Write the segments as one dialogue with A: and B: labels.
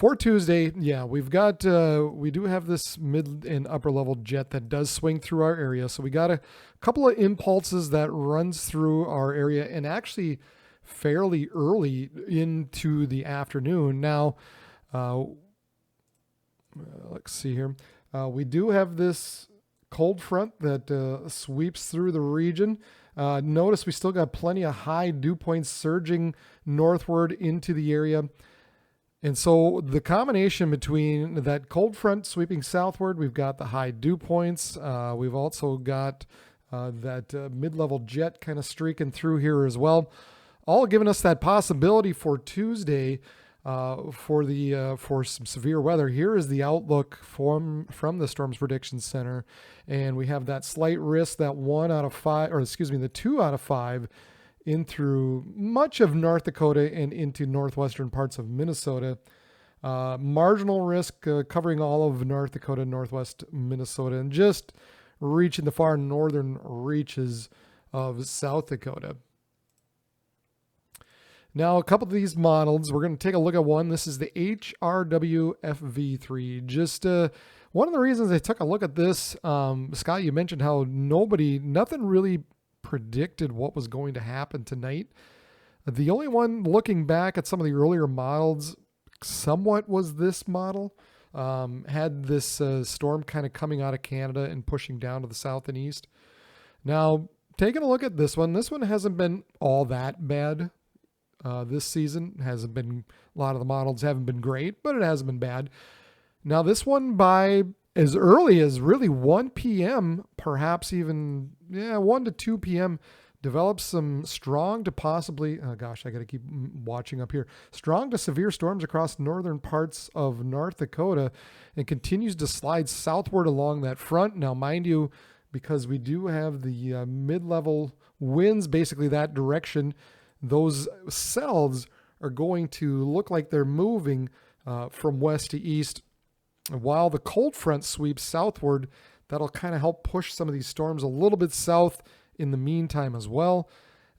A: For Tuesday, yeah, we do have this mid and upper level jet that does swing through our area. So we got a couple of impulses that runs through our area and actually fairly early into the afternoon. Now, uh, let's see here. We do have this cold front that sweeps through the region. Notice we still got plenty of high dew points surging northward into the area. And so the combination between that cold front sweeping southward, we've got the high dew points. We've also got that mid-level jet kind of streaking through here as well, all giving us that possibility for Tuesday for some severe weather. Here is the outlook from the Storms Prediction Center, and we have that slight risk, that 1 out of 5, or excuse me, the 2 out of 5 in through much of North Dakota and into northwestern parts of Minnesota. Marginal risk covering all of North Dakota, northwest Minnesota, and just reaching the far northern reaches of South Dakota. Now, a couple of these models, we're going to take a look at one. This is the HRWFV3. Just one of the reasons I took a look at this, Scott, you mentioned how nothing really predicted what was going to happen tonight. The only one looking back at some of the earlier models somewhat was this model. Had this storm kind of coming out of Canada and pushing down to the south and east. Now, taking a look at this one hasn't been all that bad. This season hasn't been, a lot of the models haven't been great, but it hasn't been bad. Now, this one by as early as really 1 p.m., perhaps even 1 to 2 p.m., develops some strong to possibly, oh gosh, I got to keep watching up here, strong to severe storms across northern parts of North Dakota and continues to slide southward along that front. Now, mind you, because we do have the mid-level winds basically that direction, those cells are going to look like they're moving from west to east. While the cold front sweeps southward, that'll kind of help push some of these storms a little bit south in the meantime as well.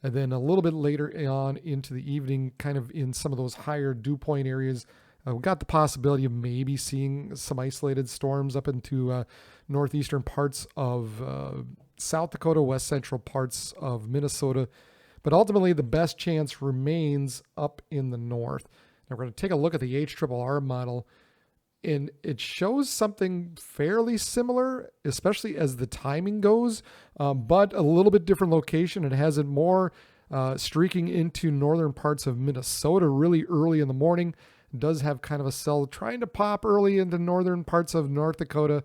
A: And then a little bit later on into the evening, kind of in some of those higher dew point areas, we've got the possibility of maybe seeing some isolated storms up into northeastern parts of South Dakota, west central parts of Minnesota. But ultimately, the best chance remains up in the north. Now, we're going to take a look at the HRRR model, and it shows something fairly similar, especially as the timing goes, but a little bit different location. It has it more streaking into northern parts of Minnesota really early in the morning. It does have kind of a cell trying to pop early into northern parts of North Dakota.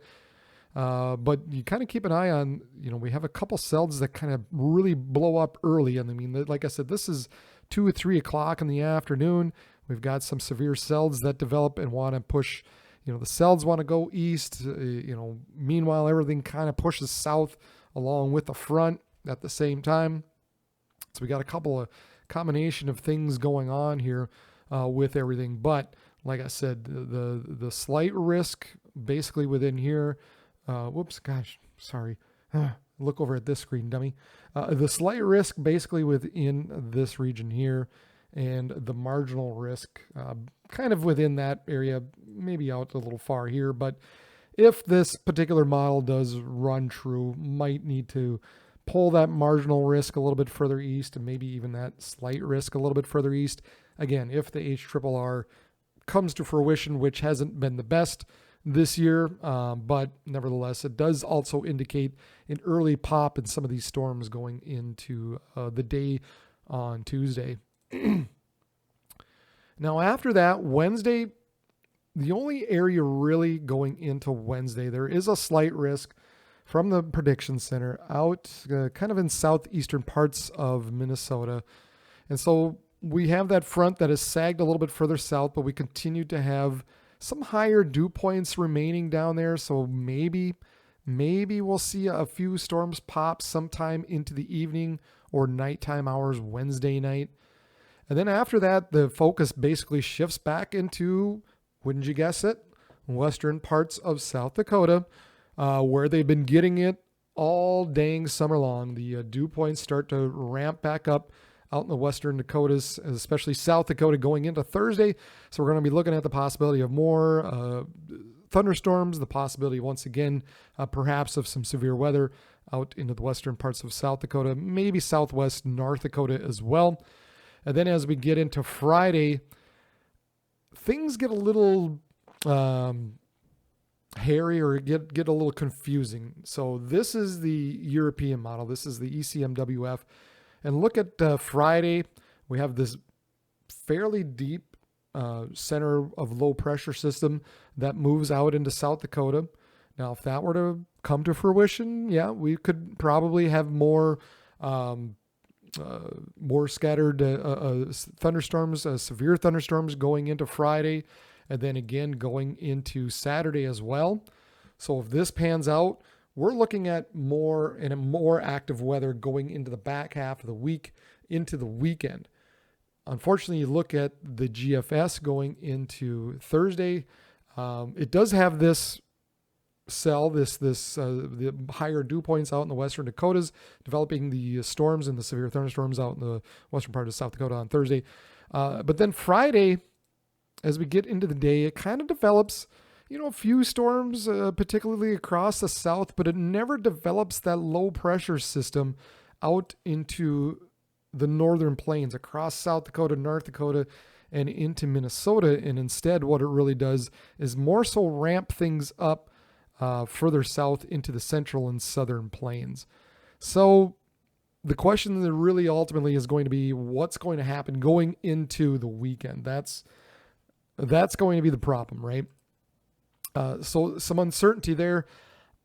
A: But you kind of keep an eye on, we have a couple cells that kind of really blow up early. And I mean, like I said, this is 2 or 3 o'clock in the afternoon. We've got some severe cells that develop and want to push, the cells want to go east. Meanwhile, everything kind of pushes south along with the front at the same time. So we got a couple of combination of things going on here with everything. But like I said, the slight risk basically within here, look over at this screen, dummy. The slight risk basically within this region here, and the marginal risk kind of within that area, maybe out a little far here. But if this particular model does run true, might need to pull that marginal risk a little bit further east, and maybe even that slight risk a little bit further east. Again, if the HRRR comes to fruition, which hasn't been the best this year, but nevertheless, it does also indicate an early pop in some of these storms going into the day on Tuesday. Now, after that, Wednesday, the only area really going into Wednesday, there is a slight risk from the prediction center out kind of in southeastern parts of Minnesota. And so we have that front that is sagged a little bit further south, but we continue to have some higher dew points remaining down there. So maybe we'll see a few storms pop sometime into the evening or nighttime hours Wednesday night. And then after that, the focus basically shifts back into, wouldn't you guess it, western parts of South Dakota, where they've been getting it all dang summer long. The dew points start to ramp back up out in the western Dakotas, especially South Dakota going into Thursday. So we're going to be looking at the possibility of more thunderstorms, the possibility once again, perhaps of some severe weather out into the western parts of South Dakota, maybe southwest North Dakota as well. And then as we get into Friday, things get a little hairy or get a little confusing. So this is the European model. This is the ECMWF. And look at Friday. We have this fairly deep center of low pressure system that moves out into South Dakota. Now, if that were to come to fruition, yeah, we could probably have more scattered thunderstorms, severe thunderstorms going into Friday, and then again going into Saturday as well. So if this pans out, we're looking at more active weather going into the back half of the week, into the weekend. Unfortunately, you look at the GFS going into Thursday. It does have this cell, the higher dew points out in the western Dakotas, developing the storms and the severe thunderstorms out in the western part of South Dakota on Thursday. But then Friday, as we get into the day, it kind of develops, a few storms, particularly across the south, but it never develops that low pressure system out into the northern plains across South Dakota, North Dakota, and into Minnesota. And instead, what it really does is more so ramp things up further south into the central and southern plains. So the question that really ultimately is going to be what's going to happen going into the weekend. That's going to be the problem, right? So some uncertainty there.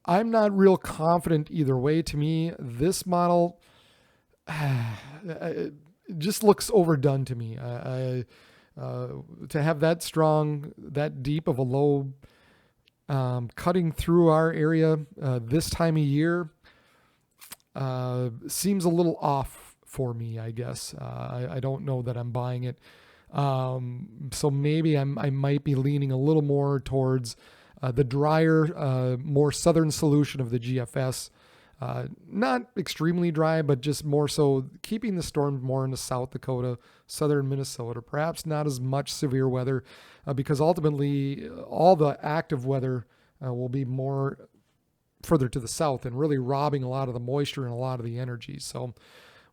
A: I'm not real confident either way. To me, this model it just looks overdone to me. To have that strong, that deep of a low cutting through our area this time of year seems a little off for me, I guess. I don't know that I'm buying it. So maybe I might be leaning a little more towards the drier, more southern solution of the GFS. Not extremely dry, but just more so keeping the storm more into South Dakota, southern Minnesota, perhaps not as much severe weather, because ultimately all the active weather will be more further to the south and really robbing a lot of the moisture and a lot of the energy. So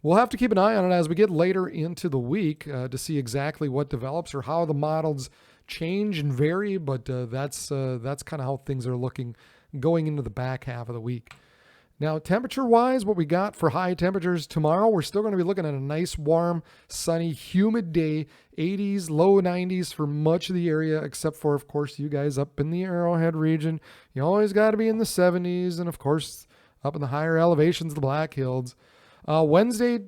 A: we'll have to keep an eye on it as we get later into the week to see exactly what develops or how the models change and vary, but that's kind of how things are looking going into the back half of the week. Now, temperature-wise, what we got for high temperatures tomorrow, we're still going to be looking at a nice, warm, sunny, humid day, 80s, low 90s for much of the area, except for, of course, you guys up in the Arrowhead region. You always got to be in the 70s, and, of course, up in the higher elevations, the Black Hills. Wednesday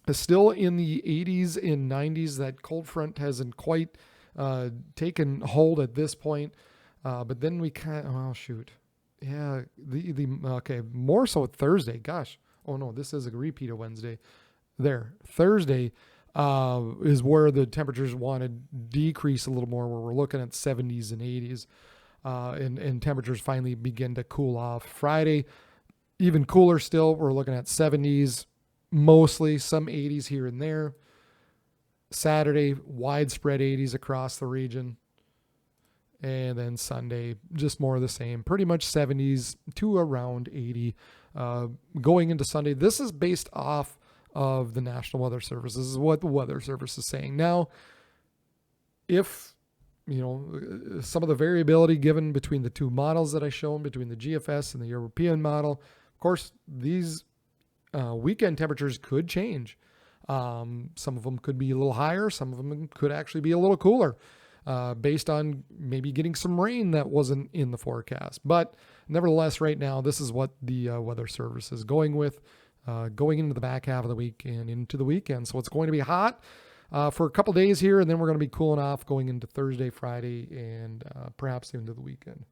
A: is still in the 80s and 90s. That cold front hasn't quite taken hold at this point, but then we Yeah, okay, more so Thursday. Gosh, oh no, this is a repeat of Wednesday. Thursday is where the temperatures want to decrease a little more, where we're looking at 70s and 80s, and temperatures finally begin to cool off. Friday, even cooler still. We're looking at 70s, mostly some 80s here and there. Saturday, widespread 80s across the region. And then Sunday, just more of the same, pretty much 70s to around 80 going into Sunday. This is based off of the National Weather Service. This is what the Weather Service is saying. Now, if, some of the variability given between the two models that I shown, between the GFS and the European model, of course, these weekend temperatures could change. Some of them could be a little higher. Some of them could actually be a little cooler. Based on maybe getting some rain that wasn't in the forecast. But nevertheless, right now, this is what the Weather Service is going with, going into the back half of the week and into the weekend. So it's going to be hot for a couple days here, and then we're going to be cooling off going into Thursday, Friday, and perhaps into the weekend.